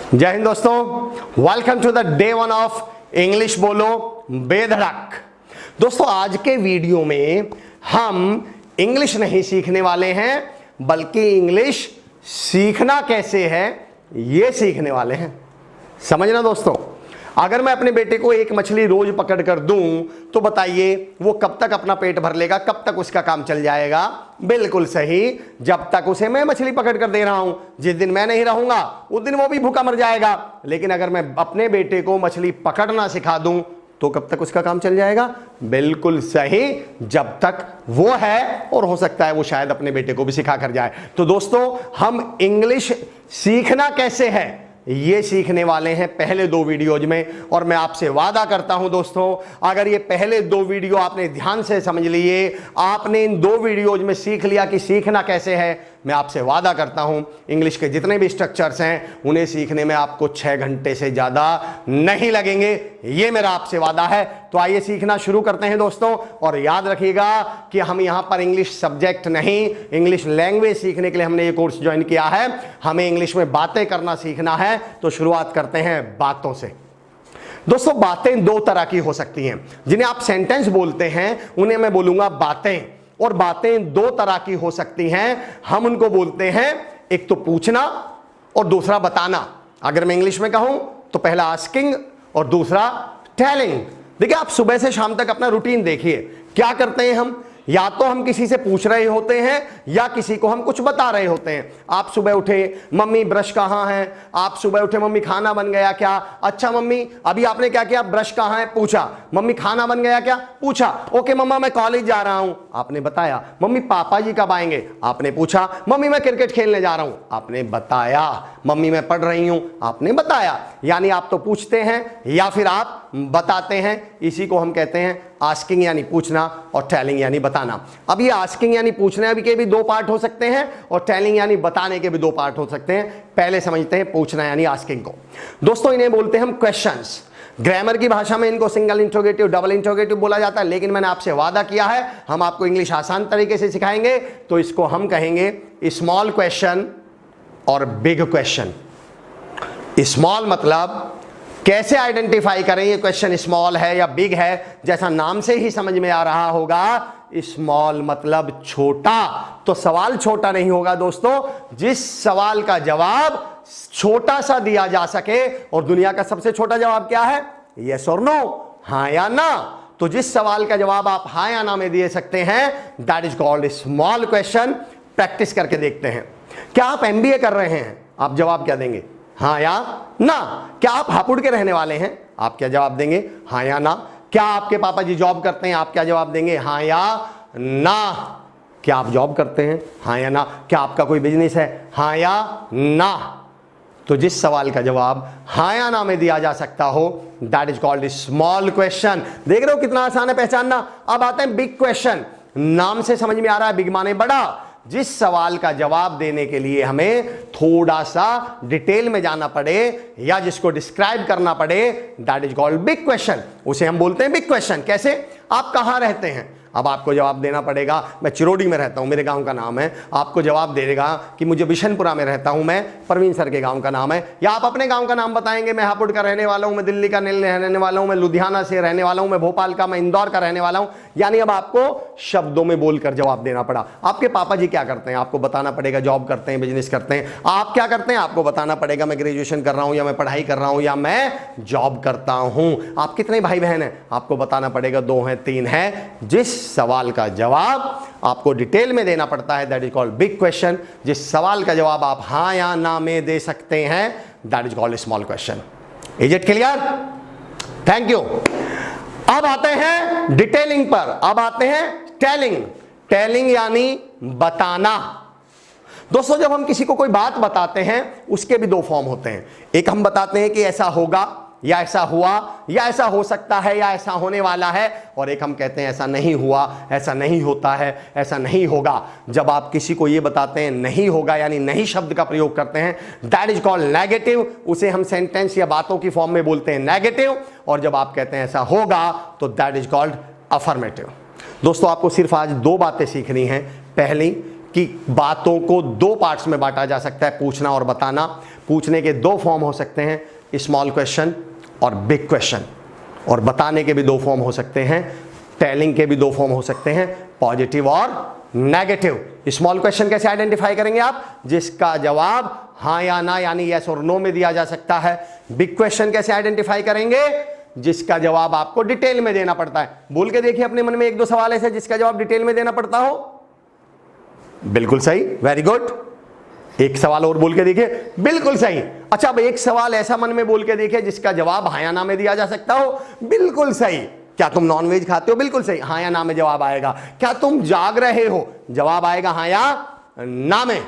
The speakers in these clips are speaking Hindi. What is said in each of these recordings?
जय हिंद दोस्तों, welcome to the day one of English Bolo Bedhadak. दोस्तों आज के वीडियो में हम इंग्लिश नहीं सीखने वाले हैं बल्कि इंग्लिश सीखना कैसे है ये सीखने वाले हैं। समझना दोस्तों, अगर मैं अपने बेटे को एक मछली रोज पकड़ कर दूं तो बताइए वो कब तक अपना पेट भर लेगा, कब तक उसका काम चल जाएगा? बिल्कुल सही, जब तक उसे मैं मछली पकड़ कर दे रहा हूं। जिस दिन मैं नहीं रहूंगा उस दिन वो भी भूखा मर जाएगा। लेकिन अगर मैं अपने बेटे को मछली पकड़ना सिखा दूं तो कब तक उसका काम चल जाएगा? बिल्कुल सही, जब तक वो है, और हो सकता है वो शायद अपने बेटे को भी सिखा कर जाए। तो दोस्तों हम इंग्लिश सीखना कैसे है ये सीखने वाले हैं पहले दो वीडियोज में। और मैं आपसे वादा करता हूं दोस्तों, अगर ये पहले दो वीडियो आपने ध्यान से समझ लिए, आपने इन दो वीडियोज में सीख लिया कि सीखना कैसे है, मैं आपसे वादा करता हूं इंग्लिश के जितने भी स्ट्रक्चर्स हैं उन्हें सीखने में आपको 6 घंटे से ज्यादा नहीं लगेंगे। ये मेरा आपसे वादा है। तो आइए सीखना शुरू करते हैं दोस्तों। और याद रखिएगा कि हम यहां पर इंग्लिश सब्जेक्ट नहीं, इंग्लिश लैंग्वेज सीखने के लिए हमने ये कोर्स ज्वाइन किया है। हमें इंग्लिश में बातें करना सीखना है। तो शुरुआत करते हैं बातों से। दोस्तों बातें दो तरह की हो सकती हैं। जिन्हें आप सेंटेंस बोलते हैं उन्हें मैं बोलूंगा बातें। और बातें दो तरह की हो सकती हैं, हम उनको बोलते हैं एक तो पूछना और दूसरा बताना। अगर मैं इंग्लिश में कहूं तो पहला आस्किंग और दूसरा टेलिंग। देखिए आप सुबह से शाम तक अपना रूटीन देखिए, क्या करते हैं हम? या तो हम किसी से पूछ रहे होते हैं या किसी को हम कुछ बता रहे होते हैं। आप सुबह उठे, मम्मी ब्रश कहाँ है? आप सुबह उठे, मम्मी खाना बन गया क्या? अच्छा मम्मी अभी आपने क्या किया? ब्रश कहाँ है? पूछा। मम्मी खाना बन गया क्या? पूछा। ओके मम्मा मैं कॉलेज जा रहा हूं, आपने बताया। मम्मी पापा जी कब आएंगे? आपने पूछा। मम्मी मैं क्रिकेट खेलने जा रहा हूं, आपने बताया। मम्मी मैं पढ़ रही हूं, आपने बताया। यानी आप तो पूछते हैं या फिर आप बताते हैं। इसी को हम कहते हैं आस्किंग यानी पूछना और टेलिंग यानी बताना। अब ये आस्किंग यानी पूछने के भी दो पार्ट हो सकते हैं और टेलिंग यानी बताने के भी दो पार्ट हो सकते हैं। पहले समझते हैं पूछना यानी आस्किंग को। दोस्तों इन्हें बोलते हैं हम क्वेश्चंस। ग्रामर की भाषा में इनको सिंगल इंट्रोगेटिव, डबल इंट्रोगेटिव बोला जाता है। लेकिन मैंने आपसे वादा किया है हम आपको इंग्लिश आसान तरीके से सिखाएंगे। तो इसको हम कहेंगे स्मॉल क्वेश्चन और बिग क्वेश्चन। स्मॉल मतलब कैसे आइडेंटिफाई करें ये क्वेश्चन स्मॉल है या बिग है? जैसा नाम से ही समझ में आ रहा होगा, स्मॉल मतलब छोटा। तो सवाल छोटा नहीं होगा दोस्तों, जिस सवाल का जवाब छोटा सा दिया जा सके। और दुनिया का सबसे छोटा जवाब क्या है? यस और नो, हाँ या ना। तो जिस सवाल का जवाब आप हाँ या ना में दे सकते हैं, that is called small question. Practice करके देखते हैं। क्या आप एमबीए कर रहे हैं? आप जवाब क्या देंगे? हाँ या ना। क्या आप हापुड़ के रहने वाले हैं? आप क्या जवाब देंगे? हाँ या ना। क्या आपके पापा जी जॉब करते हैं? आप क्या जवाब देंगे? हाँ या ना। क्या आप जॉब करते हैं? हाँ या ना। क्या आपका कोई बिजनेस है? हाँ या ना। तो जिस सवाल का जवाब हाँ या ना में दिया जा सकता हो, that is called small question. देख रहे हो कितना आसान है पहचानना। अब आते हैं बिग क्वेश्चन। नाम से समझ में आ रहा है बिग माने बड़ा। जिस सवाल का जवाब देने के लिए हमें थोड़ा सा डिटेल में जाना पड़े या जिसको डिस्क्राइब करना पड़े, that is called big question. उसे हम बोलते हैं बिग क्वेश्चन। कैसे? आप कहां रहते हैं? अब आपको जवाब देना पड़ेगा मैं चिरोड़ी में रहता हूं, मेरे गांव का नाम है। आपको जवाब दे देगा कि मुझे बिशनपुरा में रहता हूं, मैं परवीन सर के गांव का नाम है। या आप अपने गांव का नाम बताएंगे, मैं हापुड़ का रहने वाला हूं, मैं दिल्ली का रहने वाला हूं, मैं लुधियाना से रहने वाला हूं, मैं भोपाल का, मैं इंदौर का रहने वाला हूं। यानी अब आपको शब्दों में बोलकर जवाब देना पड़ा। आपके पापा जी क्या करते हैं? आपको बताना पड़ेगा जॉब करते हैं, बिजनेस करते हैं। आप क्या करते हैं? आपको बताना पड़ेगा मैं ग्रेजुएशन कर रहा हूं या मैं पढ़ाई कर रहा हूं या मैं जॉब करता हूं। आप कितने भाई बहन हैं? आपको बताना पड़ेगा 2 हैं, 3 हैं। जिस सवाल का जवाब आपको डिटेल में देना पड़ता है, that is called big question. जिस सवाल का जवाब आप हां या ना में दे सकते हैं, that is called small question. Is it clear? Thank you. अब आते हैं डिटेलिंग पर। अब आते हैं टेलिंग। टेलिंग यानी बताना। दोस्तों जब हम किसी को कोई बात बताते हैं उसके भी दो फॉर्म होते हैं। एक हम बताते हैं कि ऐसा होगा या ऐसा हुआ या ऐसा हो सकता है या ऐसा होने वाला है। और एक हम कहते हैं ऐसा नहीं हुआ, ऐसा नहीं होता है, ऐसा नहीं होगा। जब आप किसी को ये बताते हैं नहीं होगा यानी नहीं शब्द का प्रयोग करते हैं, दैट इज कॉल्ड नेगेटिव। उसे हम सेंटेंस या बातों की फॉर्म में बोलते हैं नेगेटिव। और जब आप कहते हैं ऐसा होगा तो दैट इज कॉल्ड अफर्मेटिव। दोस्तों आपको सिर्फ आज दो बातें सीखनी हैं। पहली कि बातों को दो पार्ट्स में बांटा जा सकता है, पूछना और बताना। पूछने के दो फॉर्म हो सकते हैं, स्मॉल क्वेश्चन और बिग क्वेश्चन, और बताने के भी दो फॉर्म हो सकते हैं, टेलिंग के भी दो फॉर्म हो सकते हैं, पॉजिटिव और नेगेटिव। स्मॉल क्वेश्चन कैसे आइडेंटिफाई करेंगे आप? जिसका जवाब हां या ना यानी यस और नो में दिया जा सकता है। बिग क्वेश्चन कैसे आइडेंटिफाई करेंगे? जिसका जवाब आपको डिटेल में देना पड़ता है। बोल के देखिए अपने मन में एक दो सवाल ऐसे जिसका जवाब डिटेल में देना पड़ता हो। बिल्कुल सही, वेरी गुड। एक सवाल और बोल के देखिए, बिल्कुल सही। अच्छा, अब एक सवाल ऐसा मन में बोल के देखिए जिसका जवाब हाँ या ना में दिया जा सकता हो। बिल्कुल सही। क्या तुम नॉनवेज खाते हो? बिल्कुल सही, हाँ या ना में जवाब आएगा। क्या तुम जाग रहे हो? जवाब आएगा हाँ या ना में।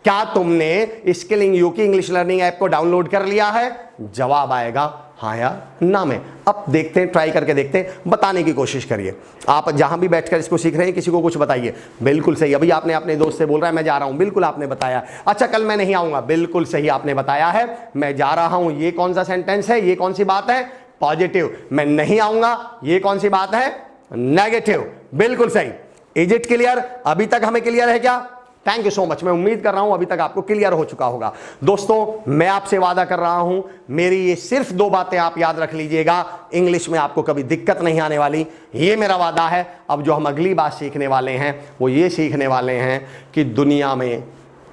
क्या तुमने स्किलिंग यू की इंग्लिश लर्निंग ऐप को डाउनलोड कर लिया है? जवाब आएगा हाँ या ना में। अब देखते हैं, ट्राई करके देखते हैं, बताने की कोशिश करिए। आप जहां भी बैठकर इसको सीख रहे हैं किसी को कुछ बताइए। बिल्कुल सही। अभी आपने अपने दोस्त से बोल रहा है मैं जा रहा हूं, बिल्कुल आपने बताया। अच्छा, कल मैं नहीं आऊंगा, बिल्कुल सही आपने बताया है। मैं जा रहा हूं, ये कौन सा सेंटेंस है? ये कौन सी बात है? पॉजिटिव। मैं नहीं आऊंगा, ये कौन सी बात है? नेगेटिव। बिल्कुल सही। Is it clear? अभी तक हमें क्लियर है क्या? Thank you so much. मैं उम्मीद कर रहा हूं अभी तक आपको क्लियर हो चुका होगा। दोस्तों, मैं आपसे वादा कर रहा हूं, मेरी ये सिर्फ दो बातें आप याद रख लीजिएगा, इंग्लिश में आपको कभी दिक्कत नहीं आने वाली, ये मेरा वादा है। अब जो हम अगली बात सीखने वाले हैं वो ये सीखने वाले हैं कि दुनिया में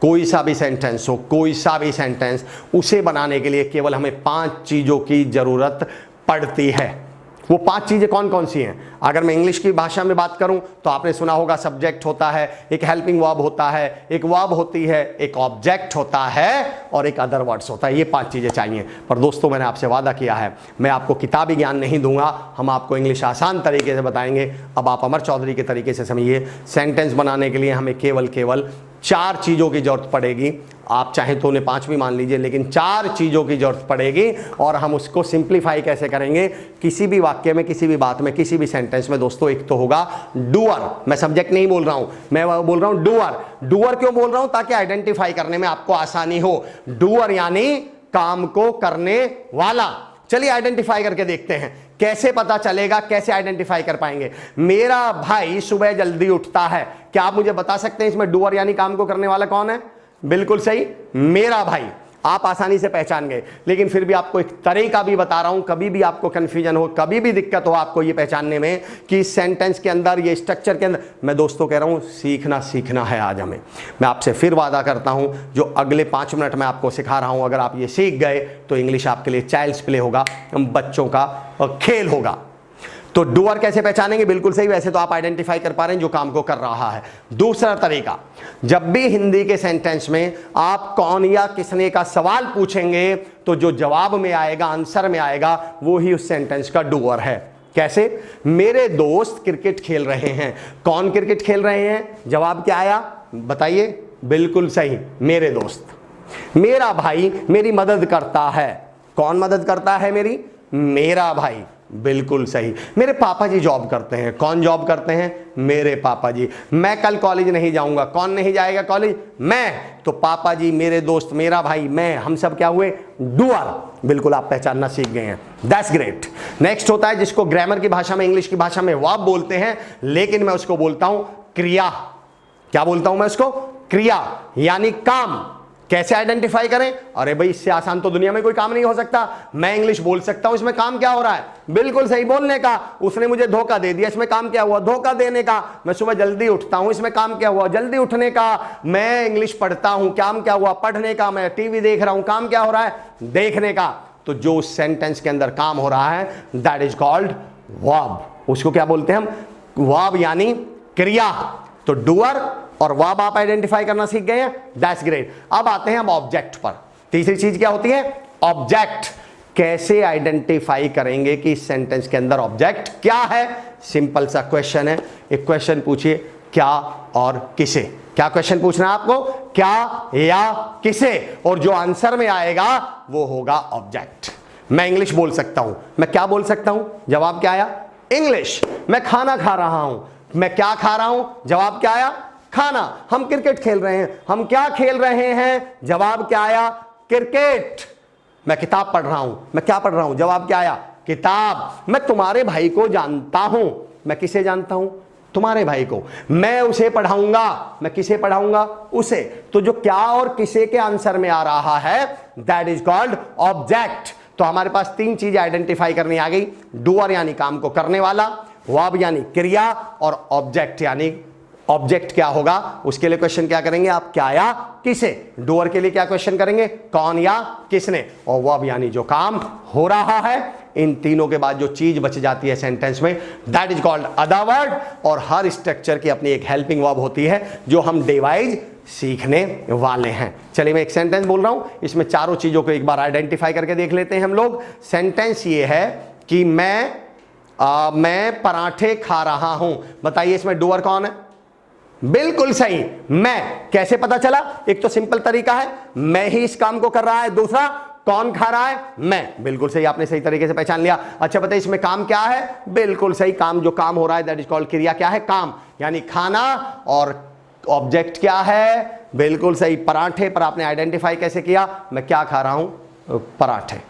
कोई सा भी सेंटेंस हो, कोई सा भी सेंटेंस, उसे बनाने के लिए केवल हमें 5 चीजों की जरूरत पड़ती है। वो 5 चीजें कौन कौन सी हैं? अगर मैं इंग्लिश की भाषा में बात करूं तो आपने सुना होगा सब्जेक्ट होता है, एक हेल्पिंग वर्ब होता है, एक वर्ब होती है, एक ऑब्जेक्ट होता है और एक अदर वर्ड्स होता है। ये 5 चीजें चाहिए। पर दोस्तों, मैंने आपसे वादा किया है, मैं आपको किताबी ज्ञान नहीं दूंगा, हम आपको इंग्लिश आसान तरीके से बताएंगे। अब आप अमर चौधरी के तरीके से समझिए, सेंटेंस बनाने के लिए हमें केवल 4 चीजों की जरूरत पड़ेगी। आप चाहें तो उन्हें 5 भी मान लीजिए, लेकिन 4 चीजों की जरूरत पड़ेगी। और हम उसको सिंप्लीफाई कैसे करेंगे? किसी भी वाक्य में, किसी भी बात में, किसी भी सेंटेंस में दोस्तों एक तो होगा डूअर। मैं सब्जेक्ट नहीं बोल रहा हूं, मैं बोल रहा हूं डूअर। डूअर क्यों बोल रहा हूं? ताकि आइडेंटिफाई करने में आपको आसानी हो। डूअर यानी काम को करने वाला। चलिए आइडेंटिफाई करके देखते हैं, कैसे पता चलेगा, कैसे आइडेंटिफाई कर पाएंगे। मेरा भाई सुबह जल्दी उठता है, क्या आप मुझे बता सकते हैं इसमें डूअर यानी काम को करने वाला कौन है? बिल्कुल सही, मेरा भाई। आप आसानी से पहचान गए, लेकिन फिर भी आपको एक तरीका भी बता रहा हूं, कभी भी आपको कंफ्यूजन हो, कभी भी दिक्कत हो आपको ये पहचानने में कि इस सेंटेंस के अंदर, ये स्ट्रक्चर के अंदर, मैं दोस्तों कह रहा हूं सीखना है आज हमें। मैं आपसे फिर वादा करता हूं, जो अगले 5 मिनट में आपको सिखा रहा हूं, अगर आप ये सीख गए तो इंग्लिश आपके लिए चाइल्ड्स प्ले होगा, बच्चों का खेल होगा। तो डूअर कैसे पहचानेंगे? बिल्कुल सही, वैसे तो आप आइडेंटिफाई कर पा रहे हैं जो काम को कर रहा है। दूसरा तरीका, जब भी हिंदी के सेंटेंस में आप कौन या किसने का सवाल पूछेंगे तो जो जवाब में आएगा, आंसर में आएगा, वो ही उस सेंटेंस का डूअर है। कैसे? मेरे दोस्त क्रिकेट खेल रहे हैं। कौन क्रिकेट खेल रहे हैं? जवाब क्या आया? बताइए। बिल्कुल सही, मेरे दोस्त। मेरा भाई मेरी मदद करता है। कौन मदद करता है मेरी? मेरा भाई। बिल्कुल सही। मेरे पापा जी जॉब करते हैं। कौन जॉब करते हैं? मेरे पापा जी। मैं कल कॉलेज नहीं जाऊंगा। कौन नहीं जाएगा कॉलेज? मैं। तो पापा जी, मेरे दोस्त, मेरा भाई, मैं, हम सब क्या हुए? डूअर। बिल्कुल आप पहचानना सीख गए हैं, दैट्स ग्रेट। नेक्स्ट होता है जिसको ग्रामर की भाषा में, इंग्लिश की भाषा में वर्ब बोलते हैं, लेकिन मैं उसको बोलता हूं क्रिया। क्या बोलता हूं मैं उसको? क्रिया यानी काम। कैसे आइडेंटिफाई करें? अरे भाई, इससे आसान तो दुनिया में कोई काम नहीं हो सकता। मैं इंग्लिश बोल सकता हूं, इसमें काम क्या हो रहा है? बिल्कुल सही, बोलने का। उसने मुझे धोखा दे दिया, इसमें काम क्या हुआ? धोखा देने का। मैं सुबह जल्दी उठता हूं, इसमें काम क्या हुआ? जल्दी उठने का। मैं इंग्लिश पढ़ता हूं, काम क्या हुआ? पढ़ने का। मैं टीवी देख रहा हूं, काम क्या हो रहा है? देखने का। तो जो उस सेंटेंस के अंदर काम हो रहा है, दैट इज कॉल्ड वर्ब। उसको क्या बोलते हैं हम? वर्ब यानी क्रिया। तो डूअर और वर्ब आप आइडेंटिफाई करना सीख गए हैं, दैट्स ग्रेट। अब आते हैं हम ऑब्जेक्ट पर। तीसरी चीज क्या होती है? ऑब्जेक्ट। कैसे आइडेंटिफाई करेंगे कि इस सेंटेंस के अंदर ऑब्जेक्ट क्या है? सिंपल सा क्वेश्चन है। एक क्वेश्चन पूछिए, क्या और किसे। क्या क्वेश्चन पूछना है आपको? क्या या किसे, और जो आंसर में आएगा वो होगा ऑब्जेक्ट। मैं इंग्लिश बोल सकता हूं। मैं क्या बोल सकता हूं? जवाब क्या आया? इंग्लिश। मैं खाना खा रहा हूं। मैं क्या खा रहा हूं? जवाब क्या आया? खाना। हम क्रिकेट खेल रहे हैं। हम क्या खेल रहे हैं? जवाब क्या आया? क्रिकेट। मैं किताब पढ़ रहा हूं। मैं क्या पढ़ रहा हूं? जवाब क्या आया? किताब। मैं तुम्हारे भाई को जानता हूं। मैं किसे जानता हूं? तुम्हारे भाई को। मैं उसे पढ़ाऊंगा। मैं किसे पढ़ाऊंगा? उसे। तो जो क्या और किसे के आंसर में आ रहा है, दैट इज कॉल्ड ऑब्जेक्ट। तो हमारे पास तीन चीजें आइडेंटिफाई करनी आ गई, डूअर यानी काम को करने वाला, वर्ब यानी क्रिया, और ऑब्जेक्ट यानी ऑब्जेक्ट क्या होगा उसके लिए क्वेश्चन क्या करेंगे आप, क्या या किसे। डूअर के लिए क्या क्वेश्चन करेंगे, कौन या किसने, और वर्ब यानी जो काम हो रहा है। इन तीनों के बाद जो चीज बच जाती है सेंटेंस में, that is called other word. और हर स्ट्रक्चर की अपनी एक हेल्पिंग वर्ब होती है जो हम डे वाइज सीखने वाले हैं। चलिए मैं एक सेंटेंस बोल रहा हूं, इसमें चारों चीजों को एक बार आइडेंटिफाई करके देख लेते हैं हम लोग। सेंटेंस ये है कि मैं पराठे खा रहा हूं। बताइए इसमें डूअर कौन है, बिल्कुल सही, मैं। कैसे पता चला, एक तो सिंपल तरीका है, मैं ही इस काम को कर रहा है, दूसरा कौन खा रहा है, मैं। बिल्कुल सही, आपने सही तरीके से पहचान लिया। अच्छा बताइए इसमें काम क्या है, बिल्कुल सही, काम, जो काम हो रहा है दैट इज कॉल्ड क्रिया, क्या है, काम यानी खाना। और ऑब्जेक्ट क्या है, बिल्कुल सही, पराठे। पर आपने आइडेंटिफाई कैसे किया, मैं क्या खा रहा हूं, पराठे।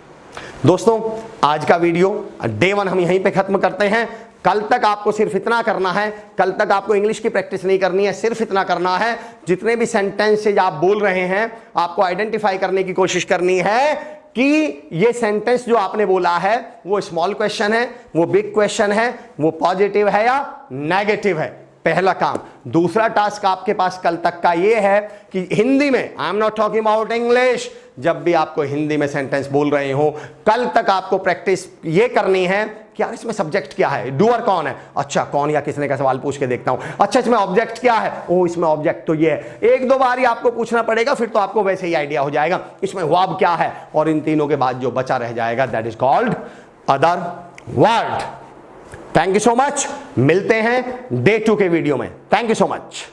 दोस्तों आज का वीडियो डे 1 हम यहीं पे खत्म करते हैं। कल तक आपको सिर्फ इतना करना है, कल तक आपको इंग्लिश की प्रैक्टिस नहीं करनी है, सिर्फ इतना करना है, जितने भी सेंटेंसेज आप बोल रहे हैं आपको आइडेंटिफाई करने की कोशिश करनी है कि ये सेंटेंस जो आपने बोला है वो स्मॉल क्वेश्चन है, वो बिग क्वेश्चन है, वो पॉजिटिव है या नेगेटिव है। पहला काम। दूसरा टास्क आपके पास कल तक का ये है कि हिंदी में, I am not talking about English, जब भी आपको हिंदी में सेंटेंस बोल रहे हो कल तक आपको प्रैक्टिस ये करनी है कि यार इसमें सब्जेक्ट क्या है, डूअर कौन है, अच्छा कौन या किसने का सवाल पूछ के देखता हूं, अच्छा इसमें ऑब्जेक्ट क्या है, ओ इसमें ऑब्जेक्ट तो ये है। एक दो बार ही आपको पूछना पड़ेगा, फिर तो आपको वैसे ही आइडिया हो जाएगा इसमें वर्ब क्या है। और इन तीनों के बाद जो बचा रह जाएगा that is called other word. Thank you so much, मिलते हैं डे 2 के वीडियो में। Thank you so much.